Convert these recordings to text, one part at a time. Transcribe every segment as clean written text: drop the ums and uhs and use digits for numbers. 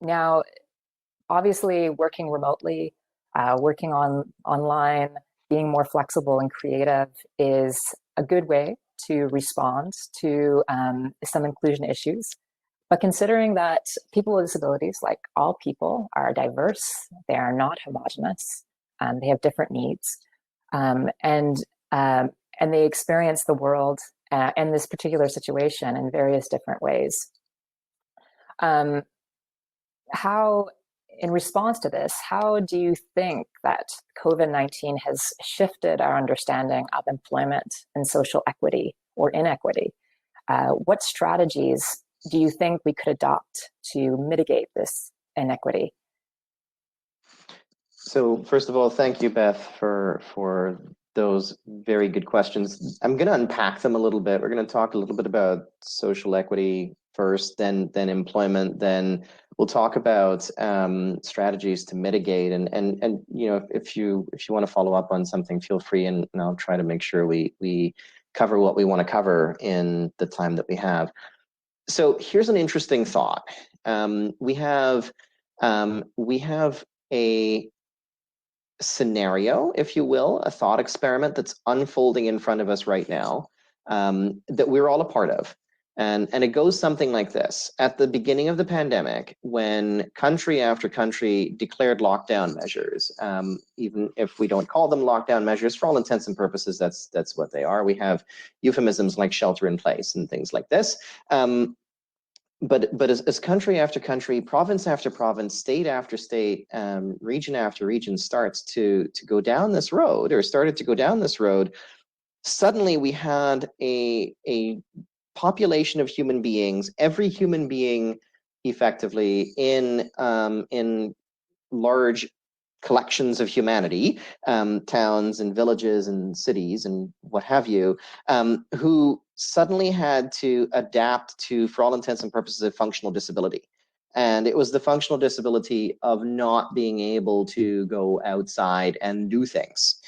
Now, obviously, working remotely, working online, being more flexible and creative is a good way to respond to some inclusion issues. But considering that people with disabilities, like all people, are diverse, they are not homogenous, they have different needs, um, and um, and they experience the world and this particular situation in various different ways. Um, how, in response to this, how do you think that COVID-19 has shifted our understanding of employment and social equity or inequity? What strategies do you think we could adopt to mitigate this inequity? So first of all, thank you, Beth, for those very good questions. I'm going to unpack them a little bit. We're going to talk a little bit about social equity first, then employment, then we'll talk about strategies to mitigate. And you know, if you want to follow up on something, feel free, and I'll try to make sure we cover what we want to cover in the time that we have. So here's an interesting thought. We have a scenario, if you will, a thought experiment that's unfolding in front of us right now, that we're all a part of. And it goes something like this. At the beginning of the pandemic, when country after country declared lockdown measures, even if we don't call them lockdown measures, for all intents and purposes, that's what they are. We have euphemisms like shelter in place and things like this. But as country after country, province after province, state after state, region after region starts to go down this road, or started to go down this road, suddenly we had a population of human beings, every human being effectively in large collections of humanity, towns and villages and cities and what have you, who suddenly had to adapt to, for all intents and purposes, a functional disability. And it was the functional disability of not being able to go outside and do things.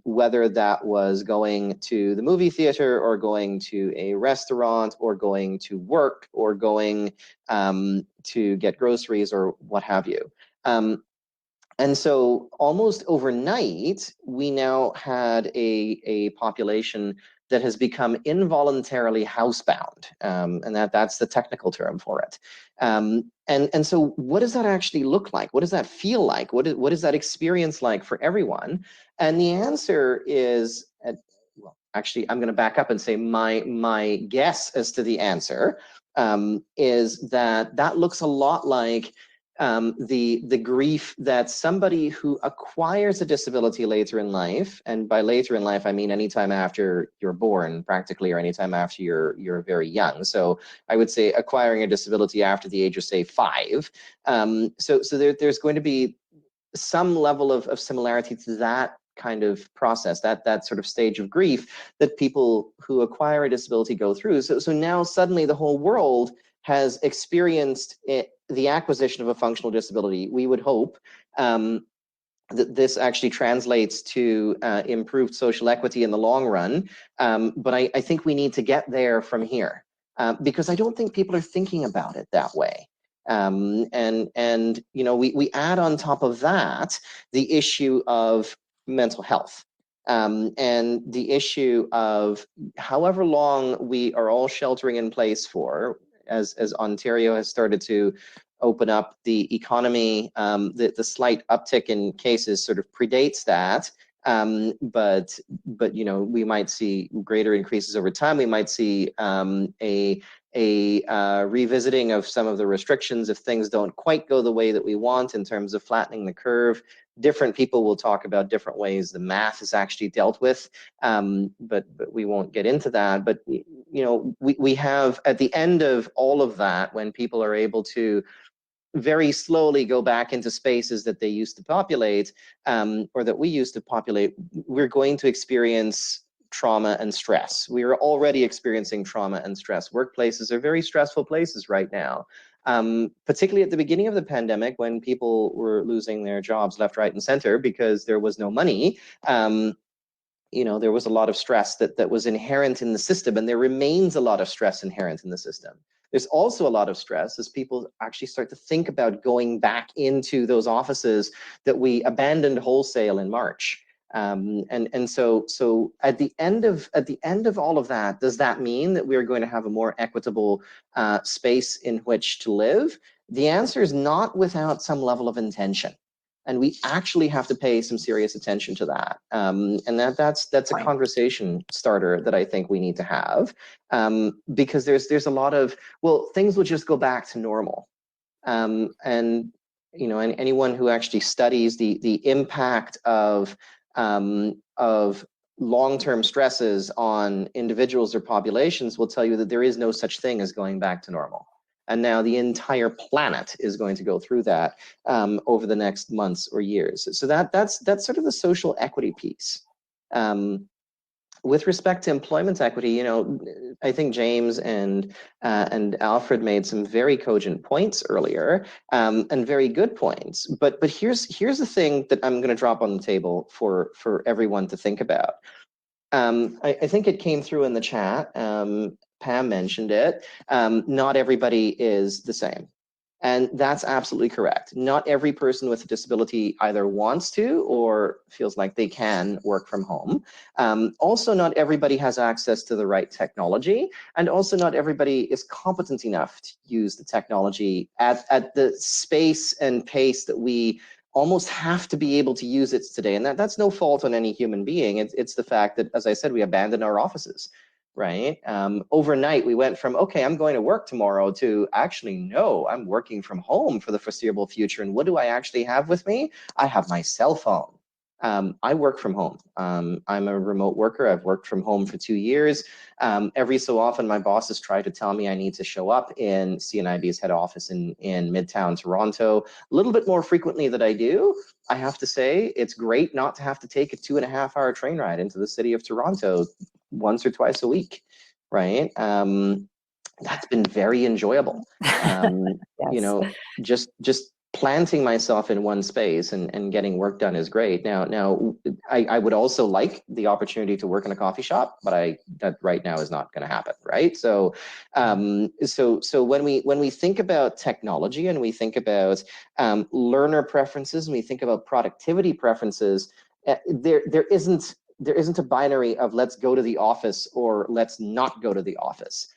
Whether that was going to the movie theater or going to a restaurant or going to work or going to get groceries or what have you. And so almost overnight, we now had a population that has become involuntarily housebound, and that's the technical term for it. And so what does that actually look like? What does that feel like? What is that experience like for everyone? And the answer is, well, actually, I'm going to back up and say my guess as to the answer is that looks a lot like the grief that somebody who acquires a disability later in life, and by later in life I mean anytime after you're born, practically, or anytime after you're very young. So I would say acquiring a disability after the age of, say, 5. So there's going to be some level of similarity to that kind of process, that sort of stage of grief that people who acquire a disability go through. So now suddenly the whole world has experienced the acquisition of a functional disability. We would hope that this actually translates to improved social equity in the long run. But I think we need to get there from here, because I don't think people are thinking about it that way. And you know, we add on top of that the issue of mental health. And the issue of however long we are all sheltering in place for, as Ontario has started to open up the economy, the slight uptick in cases sort of predates that. But you know, we might see greater increases over time. We might see a revisiting of some of the restrictions if things don't quite go the way that we want in terms of flattening the curve. Different people will talk about different ways the math is actually dealt with, but we won't get into that. But you know, we have, at the end of all of that, when people are able to very slowly go back into spaces that they used to populate, or that we used to populate, we're going to experience trauma and stress. We are already experiencing trauma and stress. Workplaces are very stressful places right now, particularly at the beginning of the pandemic, when people were losing their jobs left, right, and center because there was no money. there was a lot of stress that was inherent in the system, and there remains a lot of stress inherent in the system. There's also a lot of stress as people actually start to think about going back into those offices that we abandoned wholesale in March. And so at the end of all of that, does that mean that we're going to have a more equitable space in which to live? The answer is not without some level of intention. And we actually have to pay some serious attention to that. And that's a conversation starter that I think we need to have, because there's a lot of, well, things will just go back to normal. And anyone who actually studies the impact of long-term stresses on individuals or populations will tell you that there is no such thing as going back to normal. And now the entire planet is going to go through that over the next months or years. So that's sort of the social equity piece. With respect to employment equity, I think James and Alfred made some very cogent points earlier, and very good points. But here's the thing that I'm going to drop on the table for everyone to think about. I think it came through in the chat. Pam mentioned it. Not everybody is the same. And that's absolutely correct. Not every person with a disability either wants to or feels like they can work from home. Also, not everybody has access to the right technology. And also not everybody is competent enough to use the technology at the space and pace that we almost have to be able to use it today. And that's no fault on any human being. It's the fact that, as I said, we abandoned our offices. Right? Overnight, we went from, okay, I'm going to work tomorrow to actually, no, I'm working from home for the foreseeable future. And what do I actually have with me? I have my cell phone. I work from home. I'm a remote worker. I've worked from home for 2 years. Every so often, my bosses try to tell me I need to show up in CNIB's head office in Midtown Toronto a little bit more frequently than I do. I have to say, it's great not to have to take a 2.5-hour train ride into the city of Toronto once or twice a week, right? That's been very enjoyable. Yes. Just planting myself in one space and getting work done is great. Now, I would also like the opportunity to work in a coffee shop, but that right now is not going to happen, right? So, so when we think about technology and we think about learner preferences and we think about productivity preferences, there isn't a binary of let's go to the office or let's not go to the office,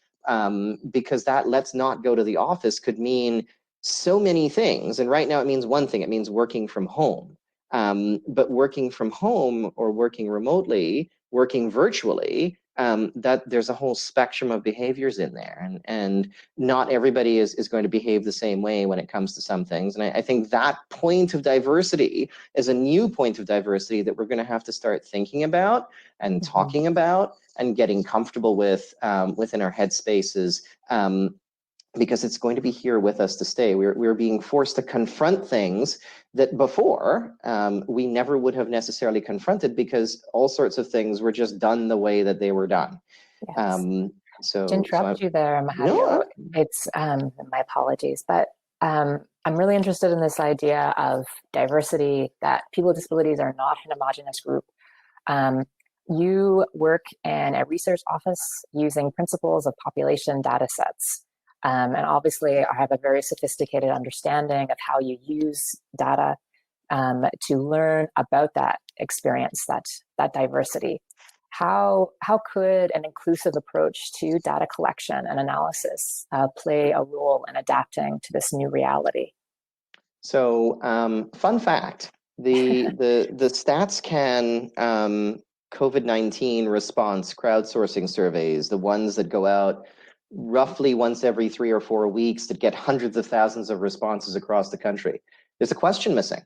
because that let's not go to the office could mean so many things. And right now it means one thing, it means working from home. But working from home or working remotely, working virtually, that there's a whole spectrum of behaviors in there. And not everybody is going to behave the same way when it comes to some things. And I think that point of diversity is a new point of diversity that we're going to have to start thinking about and talking about and getting comfortable with within our headspaces, because it's going to be here with us to stay. We're being forced to confront things that before we never would have necessarily confronted because all sorts of things were just done the way that they were done. Yes. To interrupt you there, Mahadeo, it's my apologies, but I'm really interested in this idea of diversity, that people with disabilities are not an homogenous group. You work in a research office using principles of population data sets. And obviously, I have a very sophisticated understanding of how you use data to learn about that experience, that diversity. How could an inclusive approach to data collection and analysis play a role in adapting to this new reality? So, fun fact: the stats can COVID-19 response crowdsourcing surveys, the ones that go out roughly once every 3 or 4 weeks that get hundreds of thousands of responses across the country. There's a question missing.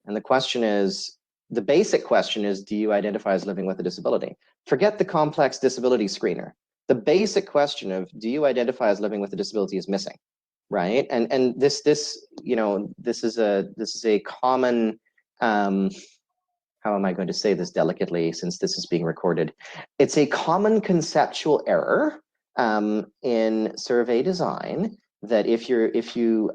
And the basic question is, do you identify as living with a disability? Forget the complex disability screener. The basic question of, do you identify as living with a disability is missing, right? And this is a common, how am I going to say this delicately since this is being recorded? It's a common conceptual error in survey design that if you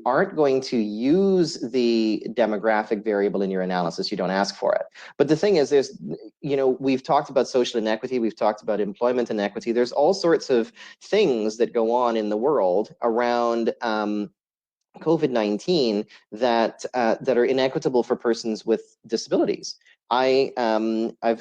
aren't going to use the demographic variable in your analysis, you don't ask for it. But the thing is, we've talked about social inequity, we've talked about employment inequity. There's all sorts of things that go on in the world around COVID-19 that are inequitable for persons with disabilities. I've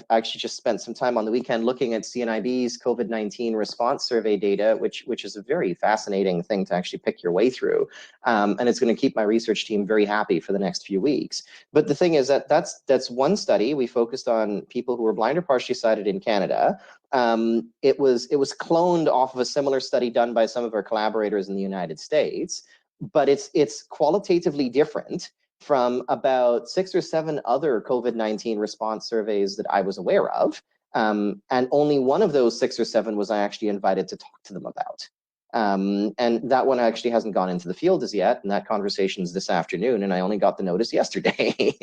actually just spent some time on the weekend looking at CNIB's COVID-19 response survey data, which is a very fascinating thing to actually pick your way through, and it's going to keep my research team very happy for the next few weeks. But the thing is that's one study. We focused on people who were blind or partially sighted in Canada. It was cloned off of a similar study done by some of our collaborators in the United States, but it's qualitatively different from about 6 or 7 other COVID-19 response surveys that I was aware of. And only one of those 6 or 7 was I actually invited to talk to them about. And that one actually hasn't gone into the field as yet, and that conversation is this afternoon, and I only got the notice yesterday.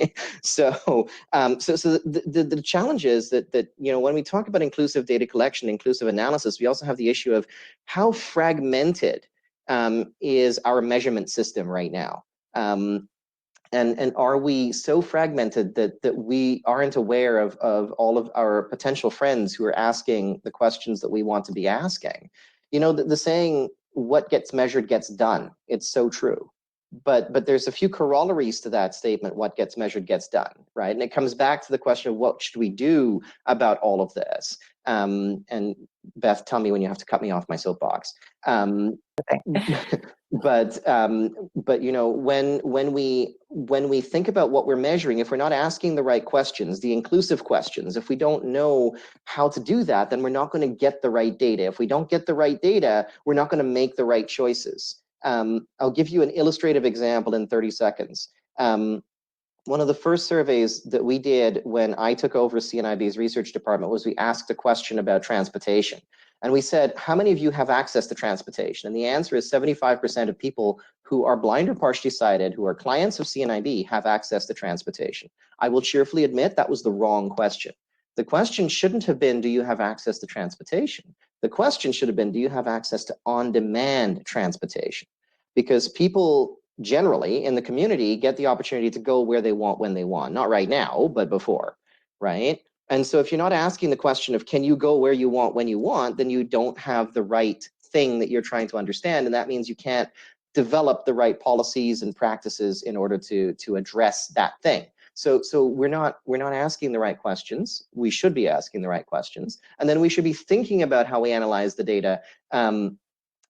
So the challenge is that when we talk about inclusive data collection, inclusive analysis, we also have the issue of how fragmented is our measurement system right now. And are we so fragmented that we aren't aware of all of our potential friends who are asking the questions that we want to be asking? The saying, what gets measured gets done. It's so true. But there's a few corollaries to that statement, what gets measured gets done, right? And it comes back to the question of what should we do about all of this? And Beth, tell me when you have to cut me off my soapbox. But when we think about what we're measuring, if we're not asking the right questions, the inclusive questions, if we don't know how to do that, then we're not going to get the right data. If we don't get the right data, we're not going to make the right choices. I'll give you an illustrative example in 30 seconds. One of the first surveys that we did when I took over CNIB's research department was we asked a question about transportation. And we said, how many of you have access to transportation? And the answer is 75% of people who are blind or partially sighted, who are clients of CNIB, have access to transportation. I will cheerfully admit that was the wrong question. The question shouldn't have been, do you have access to transportation? The question should have been, do you have access to on-demand transportation? Because people generally in the community get the opportunity to go where they want, when they want. Not right now, but before, right? And so if you're not asking the question of can you go where you want, when you want, then you don't have the right thing that you're trying to understand. And that means you can't develop the right policies and practices in order to address that thing. So we're not asking the right questions. We should be asking the right questions. And then we should be thinking about how we analyze the data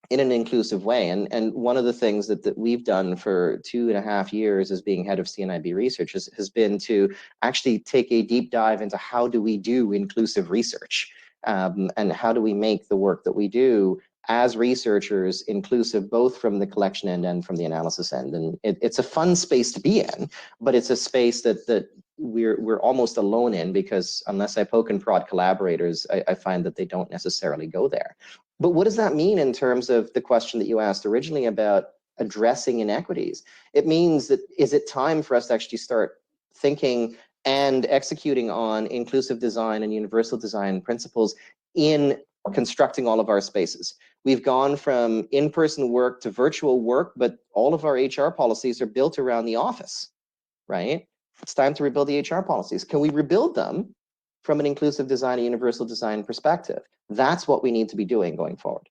in an inclusive way. And one of the things that we've done for 2.5 years as being head of CNIB research has been to actually take a deep dive into how do we do inclusive research, and how do we make the work that we do as researchers inclusive, both from the collection end and from the analysis end. And it's a fun space to be in, but it's a space that we're almost alone in, because unless I poke and prod collaborators, I find that they don't necessarily go there. But what does that mean in terms of the question that you asked originally about addressing inequities? It means that, is it time for us to actually start thinking and executing on inclusive design and universal design principles in constructing all of our spaces? We've gone from in-person work to virtual work, but all of our HR policies are built around the office, right? It's time to rebuild the HR policies. Can we rebuild them from an inclusive design and universal design perspective? That's what we need to be doing going forward.